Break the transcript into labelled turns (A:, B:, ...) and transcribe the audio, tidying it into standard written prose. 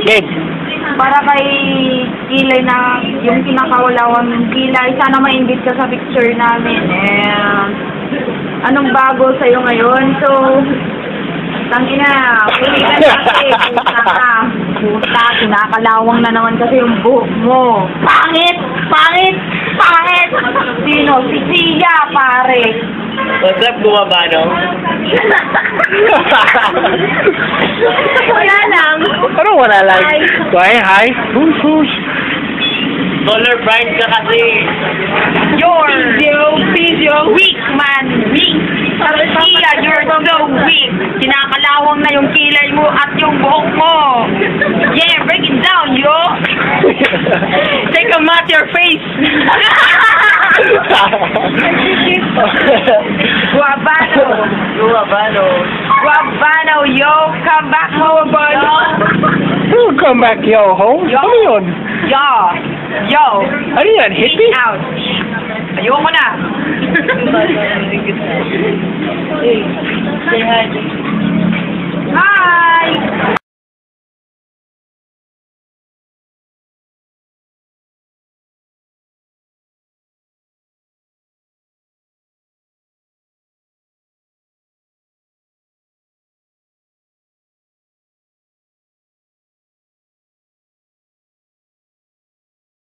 A: Game.
B: Para kay Kilay na yung kinakawalawan ng Kilay. Sana ma-invite ka sa picture namin. And anong bago sa'yo ngayon? So, tangina, pili ka na kasi. Puta ka. Puta, kinakalawang na naman kasi yung buhok mo. Pangit! Pangit! Pangit! Sino? Si Sia, pare.
C: What's up, Bumabano?
B: Wala lang.
A: Ano wala lang? Hi. Who's?
C: Colorblind ka kasi.
B: You're weak, man. Weak. Sia, you're so weak. Kinakalawang na yung kilay mo at yung buhok mo. Yeah, break it down, yo. Take a mat your face. Guabano, yo. Come back home, Guabano.
A: Come back, yo, home?
B: Yo.
A: Ano yun?
B: Yo.
A: Ano yan, hippie?
B: Out. Ayoko na.
C: Say hi.
B: Hi.